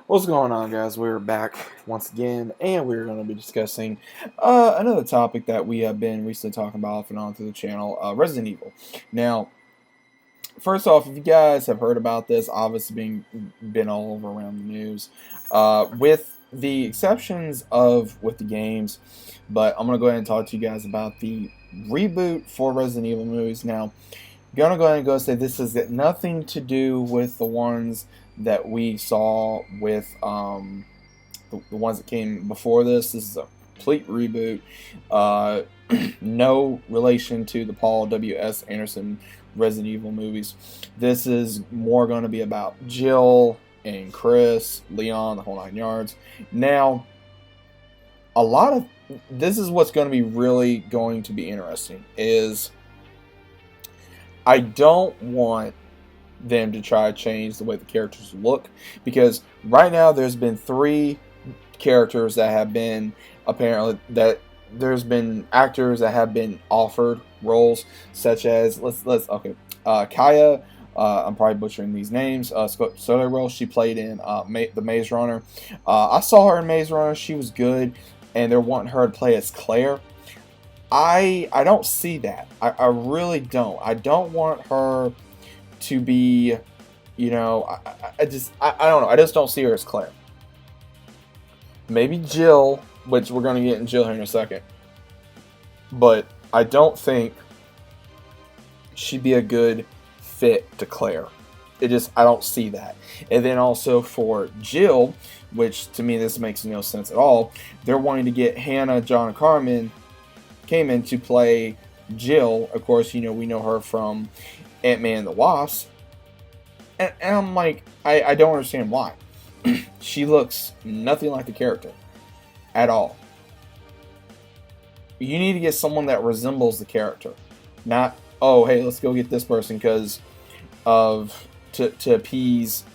What's going on, guys? We're back once again, and we're going to be discussing another topic that we have been recently talking about off and on through the channel, Resident Evil. Now, first off, if you guys have heard about this, obviously been all over around the news, with the exceptions of with the games, but I'm going to go ahead and talk to you guys about the reboot for Resident Evil movies. Now, gonna go ahead and say this has got nothing to do with the ones that we saw with the ones that came before this. This is a complete reboot. Uh, no relation to the Paul W.S. Anderson Resident Evil movies. This is more going to be about Jill and Chris, Leon, the whole nine yards. Now, a lot of this is what's going to be really going to be interesting is I don't want them to try to change the way the characters look, because right now there's been three characters that have been apparently that there's been actors that have been offered roles such as Kaya. I'm probably butchering these names. Soderwell, she played in the Maze Runner. I saw her in Maze Runner. She was good, and they're wanting her to play as Claire. I don't see that. I really don't. I don't want her to be, I don't know. I just don't see her as Claire. Maybe Jill, which we're going to get in Jill here in a second. But I don't think she'd be a good fit to Claire. I don't see that. And then also for Jill, which to me this makes no sense at all, they're wanting to get Hannah John Carmen came in to play Jill. Of course, we know her from Ant-Man and the Wasp. And I'm like, I don't understand why. She looks nothing like the character at all. You need to get someone that resembles the character. Not, oh, hey, let's go get this person because to appease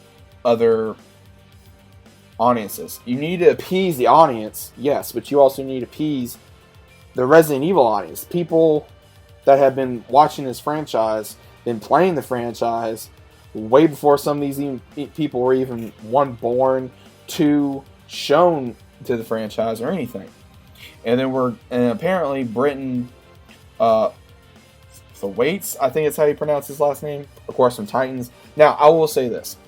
other audiences. You need to appease the audience, yes, but you also need to appease the Resident Evil audience. People that have been watching this franchise, been playing the franchise way before some of these people were even, one, born, two, shown to the franchise or anything. And then apparently Britton Thwaites, I think it's how you pronounce his last name, of course, from Titans. Now, I will say this.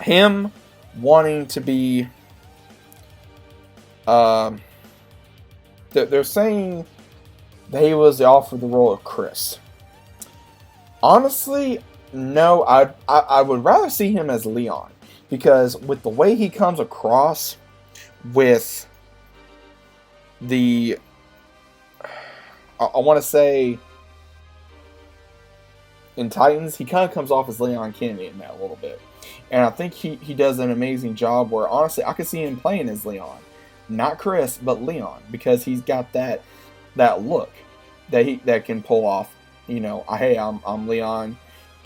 Him wanting to be they're saying that he was offered the role of Chris. Honestly, no. I would rather see him as Leon, because with the way he comes across with the, I want to say in Titans, he kind of comes off as Leon Kennedy in that a little bit. And I think he does an amazing job where, honestly, I could see him playing as Leon. Not Chris, but Leon, because he's got that look that can pull off. Hey, I'm Leon.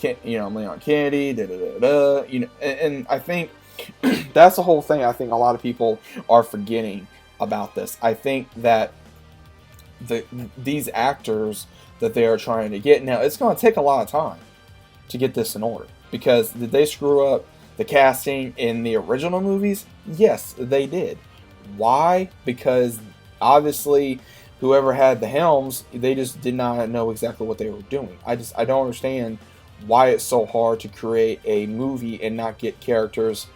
I'm Leon Kennedy. Da, da, da, da, and I think that's the whole thing. I think a lot of people are forgetting about this. I think that these actors that they are trying to get now, it's going to take a lot of time to get this in order. Because did they screw up the casting in the original movies? Yes, they did. Why? Because obviously whoever had the helms, they just did not know exactly what they were doing. I don't understand why it's so hard to create a movie and not get characters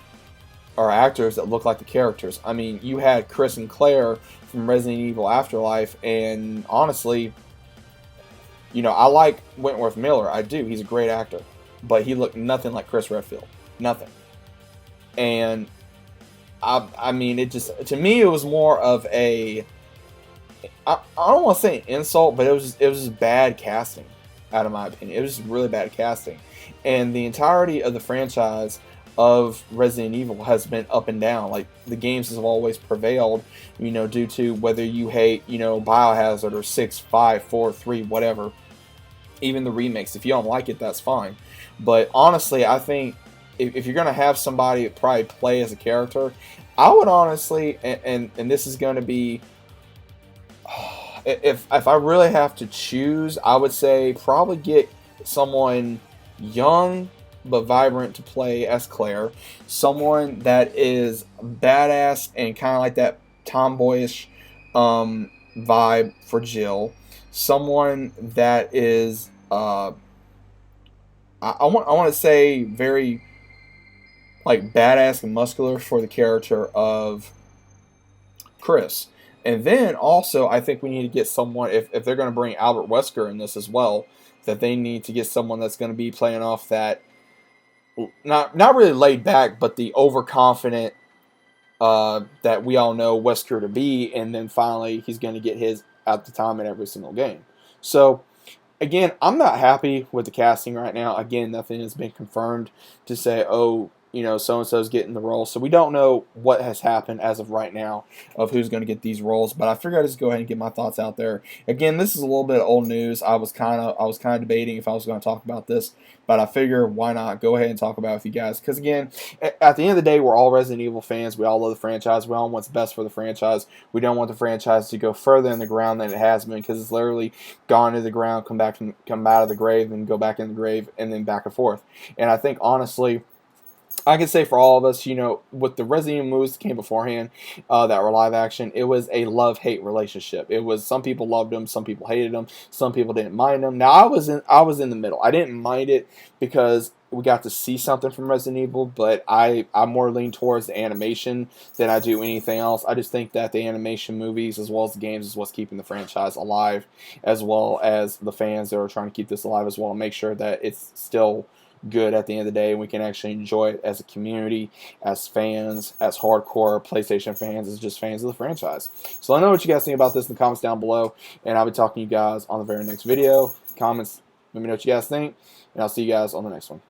or actors that look like the characters. I mean, you had Chris and Claire from Resident Evil Afterlife, and honestly, I like Wentworth Miller. I do. He's a great actor. But he looked nothing like Chris Redfield. Nothing. And I mean, to me, it was more of I don't want to say an insult, but it was just bad casting, out of my opinion. It was just really bad casting. And the entirety of the franchise of Resident Evil has been up and down. Like, the games have always prevailed, due to whether you hate, Biohazard or 6, 5, 4, 3, whatever. Even the remakes. If you don't like it, that's fine. But honestly, I think if you're going to have somebody probably play as a character, I would honestly, and this is going to be, if I really have to choose, I would say probably get someone young but vibrant to play as Claire, someone that is badass and kind of like that tomboyish vibe for Jill, someone that is I want to say very like badass and muscular for the character of Chris. And then also, I think we need to get someone, if they're going to bring Albert Wesker in this as well, that they need to get someone that's going to be playing off that, not really laid back, but the overconfident that we all know Wesker to be. And then finally, he's going to get his at the time in every single game. So, again, I'm not happy with the casting right now. Again, nothing has been confirmed to say, oh, so-and-so's getting the role. So we don't know what has happened as of right now of who's going to get these roles. But I figured I'd just go ahead and get my thoughts out there. Again, this is a little bit of old news. I was kind of debating if I was going to talk about this, but I figure why not go ahead and talk about it with you guys. Because again, at the end of the day, we're all Resident Evil fans. We all love the franchise. We all want what's best for the franchise. We don't want the franchise to go further in the ground than it has been, because it's literally gone to the ground, come out of the grave, and go back in the grave, and then back and forth. And I think honestly, I can say for all of us, with the Resident Evil movies that came beforehand, that were live action, it was a love-hate relationship. It was, some people loved them, some people hated them, some people didn't mind them. Now I was in the middle. I didn't mind it because we got to see something from Resident Evil, but I more lean towards the animation than I do anything else. I just think that the animation movies as well as the games is what's keeping the franchise alive, as well as the fans that are trying to keep this alive as well, and make sure that it's still good at the end of the day, and we can actually enjoy it as a community, as fans, as hardcore PlayStation fans, as just fans of the franchise. So let me know what you guys think about this in the comments down below, and I'll be talking to you guys on the very next video. Comments, let me know what you guys think, and I'll see you guys on the next one.